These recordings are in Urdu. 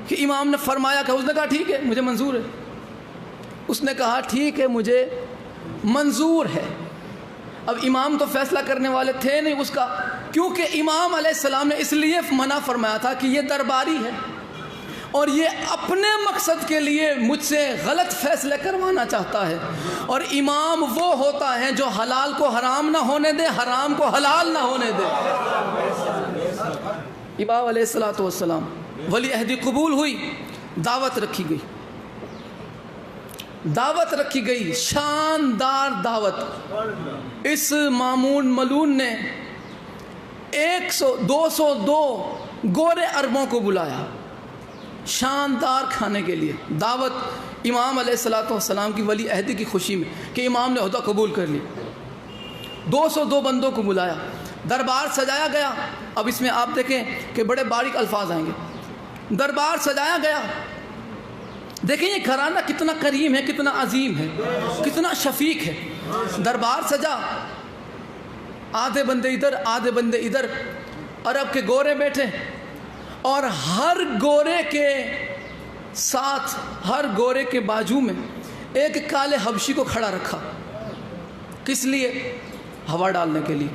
کہ امام نے فرمایا کہ اس نے کہا ٹھیک ہے مجھے منظور ہے. اس نے کہا ٹھیک ہے مجھے منظور ہے. اب امام تو فیصلہ کرنے والے تھے نہیں اس کا، کیونکہ امام علیہ السلام نے اس لیے منع فرمایا تھا کہ یہ درباری ہے اور یہ اپنے مقصد کے لیے مجھ سے غلط فیصلے کروانا چاہتا ہے. اور امام وہ ہوتا ہے جو حلال کو حرام نہ ہونے دے، حرام کو حلال نہ ہونے دے. امام علیہ السلام ولی عہدی قبول ہوئی، دعوت رکھی گئی، دعوت رکھی گئی، شاندار دعوت. اس مامون ملون نے 202 گورے عربوں کو بلایا شاندار کھانے کے لیے. دعوت امام علیہ السلام کی ولی عہدی کی خوشی میں کہ امام نے عہدہ قبول کر لی. 202 بندوں کو بلایا، دربار سجایا گیا. اب اس میں آپ دیکھیں کہ بڑے باریک الفاظ آئیں گے. دربار سجایا گیا. دیکھیں یہ گھرانہ کتنا کریم ہے، کتنا عظیم ہے، کتنا شفیق ہے. دربار سجا، آدھے بندے ادھر آدھے بندے ادھر، عرب کے گورے بیٹھے، اور ہر گورے کے ساتھ، ہر گورے کے بازو میں ایک کالے حبشی کو کھڑا رکھا. کس لیے؟ ہوا ڈالنے کے لیے.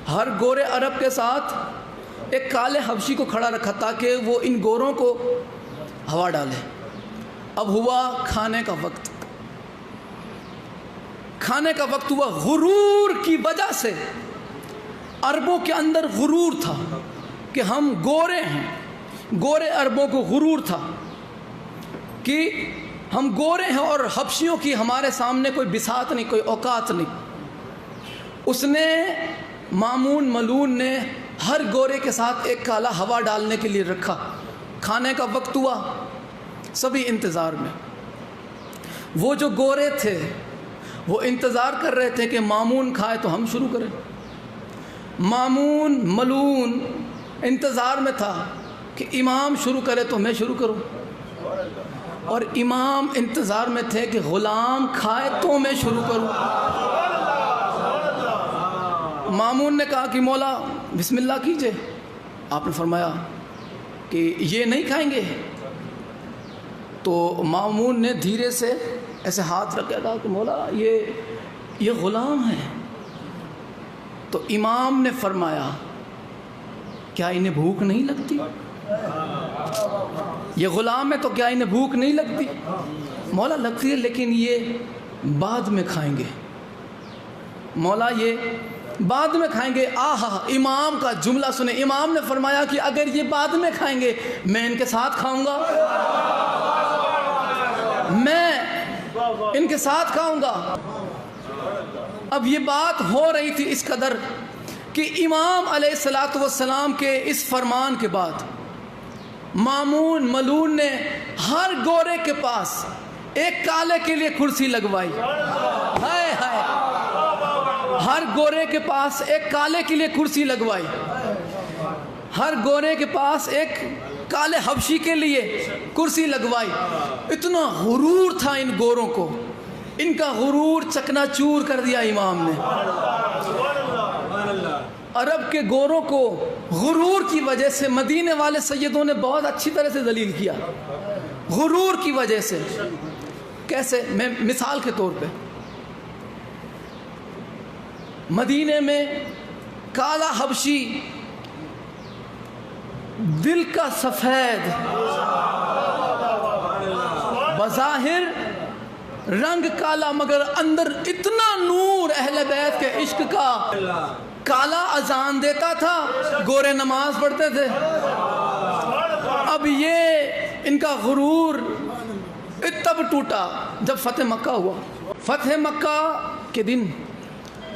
ہر گورے عرب کے ساتھ ایک کالے حبشی کو کھڑا رکھا تاکہ وہ ان گوروں کو ہوا ڈالے. اب ہوا کھانے کا وقت، کھانے کا وقت ہوا. غرور کی وجہ سے عربوں کے اندر غرور تھا کہ ہم گورے ہیں. گورے عربوں کو غرور تھا کہ ہم گورے ہیں اور حبشیوں کی ہمارے سامنے کوئی بساط نہیں، کوئی اوقات نہیں. اس نے مامون ملون نے ہر گورے کے ساتھ ایک کالا ہوا ڈالنے کے لیے رکھا. کھانے کا وقت ہوا، سبھی انتظار میں. وہ جو گورے تھے وہ انتظار کر رہے تھے کہ مامون کھائے تو ہم شروع کریں. مامون ملون انتظار میں تھا کہ امام شروع کرے تو میں شروع کروں، اور امام انتظار میں تھے کہ غلام کھائے تو میں شروع کروں. مامون نے کہا کہ مولا بسم اللہ کیجئے. آپ نے فرمایا کہ یہ نہیں کھائیں گے. تو مامون نے دھیرے سے ایسے ہاتھ رکھ کے کہا کہ مولا یہ غلام ہے. تو امام نے فرمایا کیا انہیں بھوک نہیں لگتی؟ یہ غلام ہے تو کیا انہیں بھوک نہیں لگتی؟ مولا لگتی ہے لیکن یہ بعد میں کھائیں گے. مولا یہ بعد میں کھائیں گے. آہا، امام کا جملہ سنیں. امام نے فرمایا کہ اگر یہ بعد میں کھائیں گے میں ان کے ساتھ کھاؤں گا، میں ان کے ساتھ کھاؤں گا. اب یہ بات ہو رہی تھی اس قدر کہ امام علیہ السلام کے اس فرمان کے بعد مامون ملون نے ہر گورے کے پاس ایک کالے کے لیے کرسی لگوائی. ہائے ہائے، ہر گورے کے پاس ایک کالے کے لیے کرسی لگوائی. ہر گورے کے پاس ایک کالے حبشی کے لیے کرسی لگوائی. اتنا غرور تھا ان گوروں کو، ان کا غرور چکنا چور کر دیا امام نے. عرب کے گوروں کو غرور کی وجہ سے مدینے والے سیدوں نے بہت اچھی طرح سے ذلیل کیا، غرور کی وجہ سے. کیسے؟ میں مثال کے طور پہ، مدینے میں کالا حبشی دل کا سفید، بظاہر رنگ کالا مگر اندر اتنا نور اہل بیت کے عشق کا. کالا اذان دیتا تھا، گورے نماز پڑھتے تھے. اب یہ ان کا غرور تب ٹوٹا جب فتح مکہ ہوا. فتح مکہ کے دن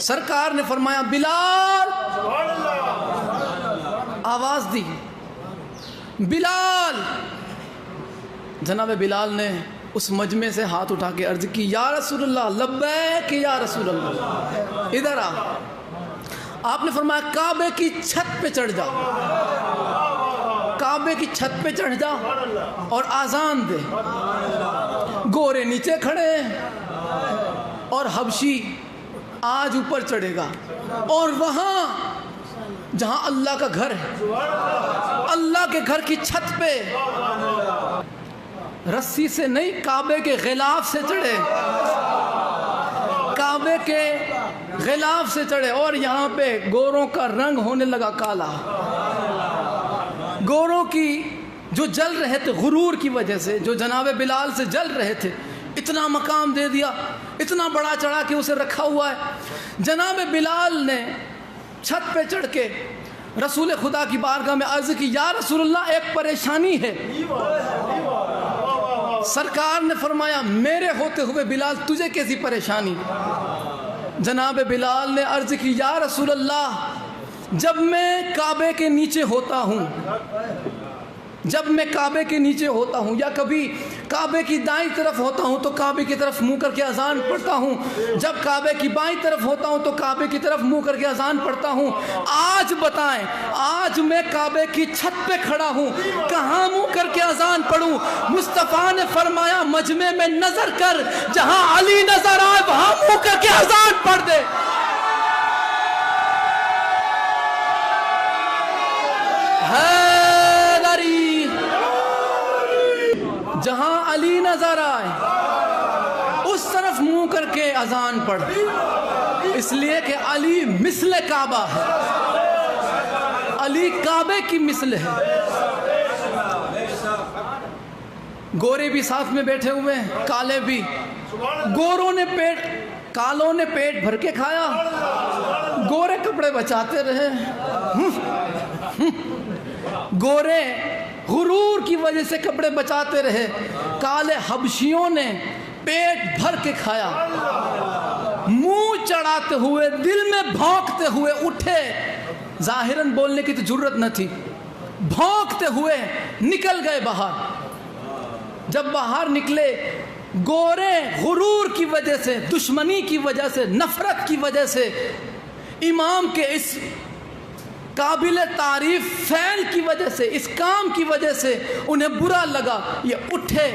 سرکار نے فرمایا بلال، آواز دی بلال. جناب بلال نے اس مجمع سے ہاتھ اٹھا کے عرض کی یا رسول اللہ، لبیک یا رسول اللہ. ادھر آ. آپ نے فرمایا کعبے کی چھت پہ چڑھ جا، کعبے کی چھت پہ چڑھ جا اور آذان دے. گورے نیچے کھڑے ہیں اور حبشی آج اوپر چڑھے گا، اور وہاں جہاں اللہ کا گھر ہے، اللہ کے گھر کی چھت پہ رسی سے نہیں، کعبے کے غلاف سے چڑھے، کعبے کے غلاف سے چڑھے، اور یہاں پہ گوروں کا رنگ ہونے لگا کالا، گوروں کی جو جل رہے تھے غرور کی وجہ سے، جو جناب بلال سے جل رہے تھے، اتنا مقام دے دیا، اتنا بڑا چڑھا کے اسے رکھا ہوا ہے۔ جناب بلال نے چھت پہ چڑھ کے رسول خدا کی بارگاہ میں عرض کی، یا رسول اللہ ایک پریشانی ہے۔ سرکار نے فرمایا، میرے ہوتے ہوئے بلال تجھے کیسی پریشانی؟ جناب بلال نے عرض کی، یا رسول اللہ جب میں کعبے کے نیچے ہوتا ہوں، جب میں کعبے کے نیچے ہوتا ہوں یا کبھی کعبے کی دائیں طرف ہوتا ہوں تو کعبے کی طرف منہ کر کے اذان پڑھتا ہوں، جب کعبے کی بائیں طرف ہوتا ہوں تو کعبے کی طرف منہ کر کے اذان پڑھتا ہوں۔ آج بتائیں، آج میں کعبے کی چھت پہ کھڑا ہوں، کہاں منہ کر کے اذان پڑھوں؟ مصطفیٰ نے فرمایا، مجمع میں نظر کر، جہاں علی نظر آئے وہاں منہ کر کے اذان پڑھ دے۔ جہاں علی نظر آئے اس طرف منہ کر کے اذان پڑھ، اس لیے کہ علی مثل کعبہ ہے، علی کعبے کی مثل ہے۔ گورے بھی ساتھ میں بیٹھے ہوئے ہیں، کالے بھی۔ کالوں نے پیٹ بھر کے کھایا، گورے کپڑے بچاتے رہے۔ گورے غرور کی وجہ سے کپڑے بچاتے رہے، کالے حبشیوں نے پیٹ بھر کے کھایا، منہ چڑھاتے ہوئے، دل میں بھونکتے ہوئے اٹھے۔ ظاہراً بولنے کی تو جرت نہ تھی، بھونکتے ہوئے نکل گئے باہر۔ جب باہر نکلے، گورے غرور کی وجہ سے، دشمنی کی وجہ سے، نفرت کی وجہ سے، امام کے اس قابل تعریف فعل کی وجہ سے، اس کام کی وجہ سے انہیں برا لگا، یہ اٹھے،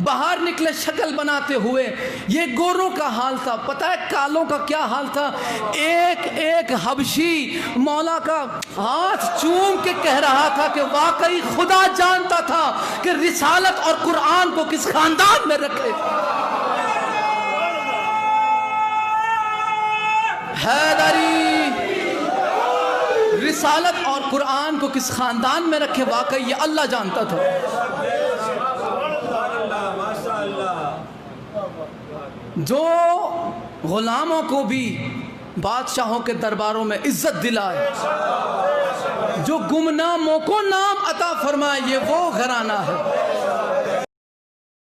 باہر نکلے شکل بناتے ہوئے۔ یہ گوروں کا حال تھا۔ پتہ ہے کالوں کا کیا حال تھا؟ ایک ایک حبشی مولا کا ہاتھ چوم کے کہہ رہا تھا کہ واقعی خدا جانتا تھا کہ رسالت اور قرآن کو کس خاندان میں رکھے۔ حیدری رسالت اور قرآن کو کس خاندان میں رکھے، واقعی یہ اللہ جانتا تھا۔ جو غلاموں کو بھی بادشاہوں کے درباروں میں عزت دلائے، جو گمناموں کو نام عطا فرمائے، یہ وہ گھرانہ ہے۔